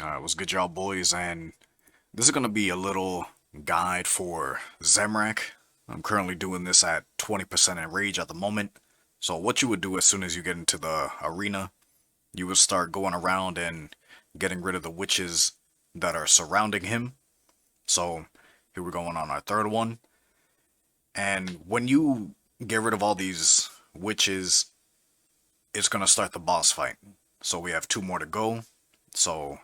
Alright, what's good, y'all boys? And this is going to be a little guide for Zamorak. I'm currently doing this at 20% in rage at the moment. So what you would do as soon as you get into the arena, you would start going around and getting rid of the witches that are surrounding him. So here we're going on our third one. And when you get rid of all these witches, it's going to start the boss fight. So we have two more to go. So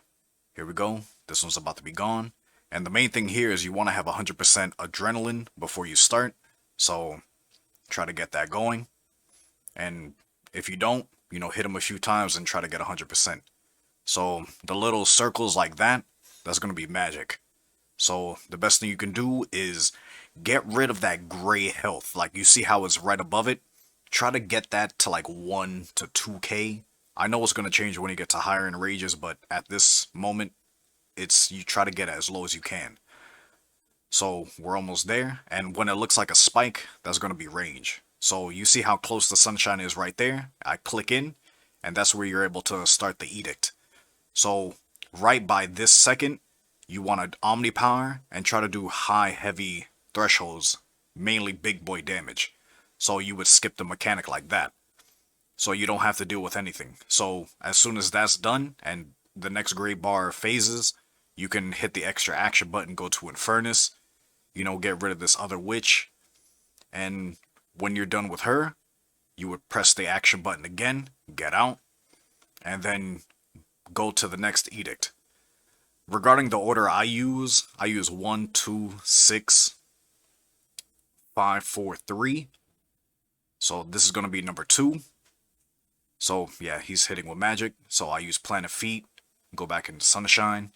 here we go. This one's about to be gone. And the main thing here is you want to have 100% adrenaline before you start. So try to get that going. And if you don't, hit them a few times and try to get 100%. So the little circles like that, that's going to be magic. So the best thing you can do is get rid of that gray health. Like you see how it's right above it? Try to get that to like 1 to 2k. I know it's going to change when you get to higher in rages, but at this moment, you try to get it as low as you can. So we're almost there, and when it looks like a spike, that's going to be range. So you see how close the sunshine is right there? I click in, and that's where you're able to start the edict. So right by this second, you want to omni power and try to do high heavy thresholds, mainly big boy damage. So you would skip the mechanic like that. So you don't have to deal with anything. So as soon as that's done and the next gray bar phases, you can hit the extra action button, go to Infernus, get rid of this other witch. And when you're done with her, you would press the action button again, get out, and then go to the next edict. Regarding the order I use 1, 2, 6, 5, 4, 3. So this is going to be number 2. So yeah, he's hitting with magic. So I use Plant of Feet, go back into Sunshine.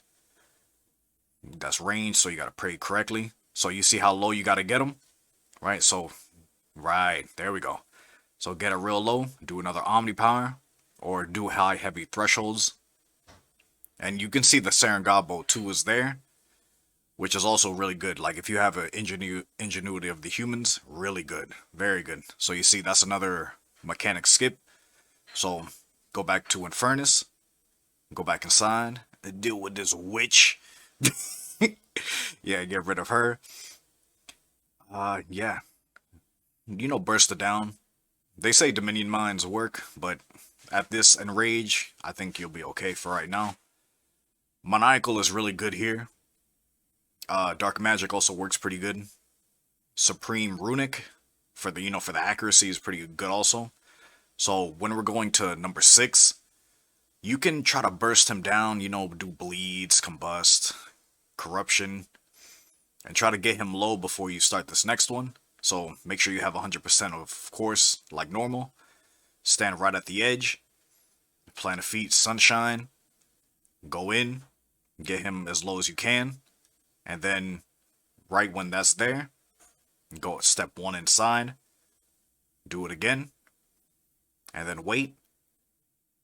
That's range, so you gotta pray correctly. So you see how low you gotta get him? Right, so, right, there we go. So get it real low, do another Omni Power, or do high heavy thresholds. And you can see the Serengabo too is there, which is also really good. Like if you have an ingenuity of the humans, really good, very good. So you see that's another mechanic skip. So go back to Infernus, go back inside, and deal with this witch. Yeah, get rid of her. Yeah. Burst it down. They say Dominion Mines work, but at this enrage, I think you'll be okay for right now. Maniacal is really good here. Dark Magic also works pretty good. Supreme Runic for the accuracy is pretty good also. So when we're going to number 6, you can try to burst him down, do bleeds, combust, corruption, and try to get him low before you start this next one. So make sure you have 100% of course, like normal. Stand right at the edge, Plant of Feet, Sunshine, go in, get him as low as you can, and then right when that's there, go step 1 inside, do it again, and then wait.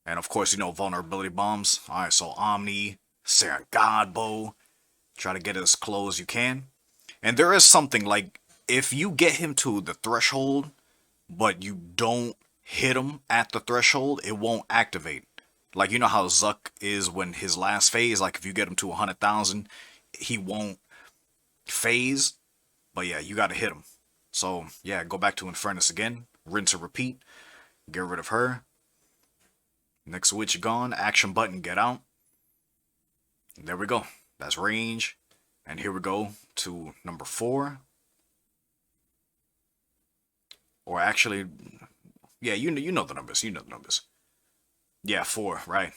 And of course, vulnerability bombs. Alright, so Omni, Serengabo, try to get it as close as you can. And there is something like, if you get him to the threshold, but you don't hit him at the threshold, it won't activate. Like, you know how Zuck is when his last phase, like if you get him to 100,000, he won't phase. But yeah, you gotta hit him. So yeah, go back to Infernus again, rinse and repeat, get rid of her. Next witch gone, action button, get out. There we go. That's range. And here we go to number 4. Or actually, yeah, you know the numbers. You know the numbers. Yeah, 4, right.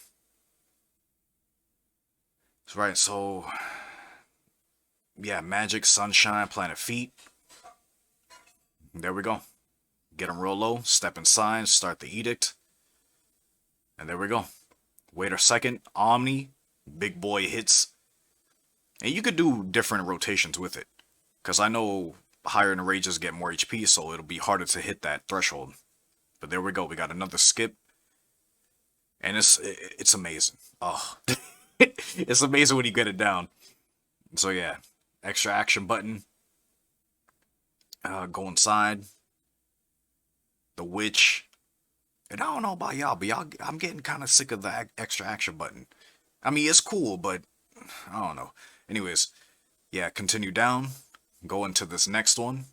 That's right, so yeah, Magic, Sunshine, Plant of Feet. There we go. Get them real low, step inside, start the edict. And there we go. Wait a second, Omni, big boy hits. And you could do different rotations with it. Because I know higher in the rages get more HP, so it'll be harder to hit that threshold. But there we go, we got another skip. And it's amazing. Oh, it's amazing when you get it down. So yeah, extra action button. Go inside. The witch. And I don't know about y'all, but I'm getting kind of sick of the extra action button. I mean, it's cool, but I don't know. Anyways, yeah, continue down. Go into this next one.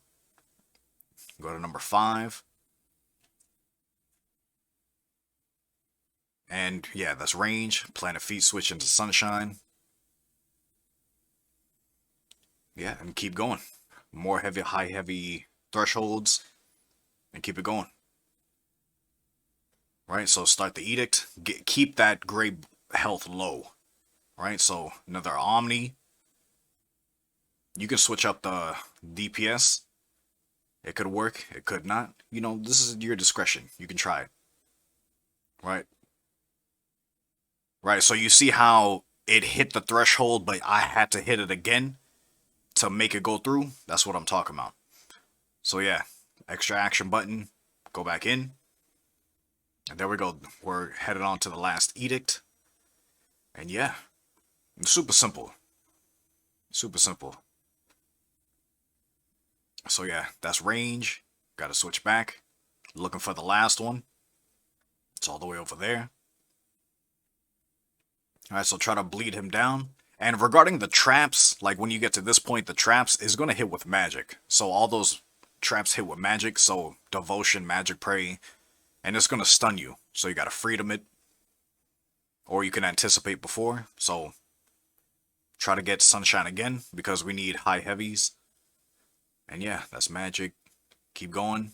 Go to number 5. And yeah, that's range. Plant a feet switch into sunshine. Yeah, and keep going. More heavy, high, heavy thresholds, and keep it going. Right, so start the edict. Keep that gray health low. Right, so another Omni. You can switch up the DPS. It could work, it could not. You know, this is your discretion. You can try it. Right? Right, so you see how it hit the threshold, but I had to hit it again to make it go through? That's what I'm talking about. So yeah, extra action button, go back in. And there we go. We're headed on to the last edict. And yeah, super simple. Super simple. So yeah, that's range. Gotta switch back. Looking for the last one. It's all the way over there. Alright, so try to bleed him down. And regarding the traps, like when you get to this point, the traps is going to hit with magic. So all those traps hit with magic. So devotion, magic prey. And it's going to stun you. So you got to freedom it. Or you can anticipate before. So try to get sunshine again because we need high heavies. And yeah, that's magic. Keep going.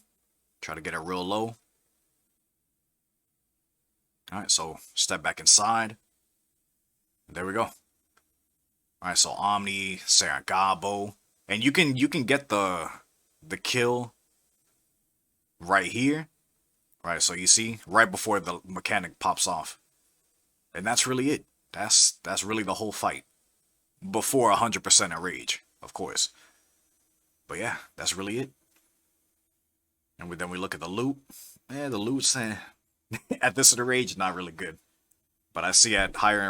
Try to get it real low. Alright, so step back inside. There we go. Alright, so Omni, Saragabo. And you can get the kill right here. Right, so you see, right before the mechanic pops off. And that's really it. That's really the whole fight. Before 100% of rage, of course. But yeah, that's really it. And then we look at the loot. The loot's at this of the rage, not really good. But I see at higher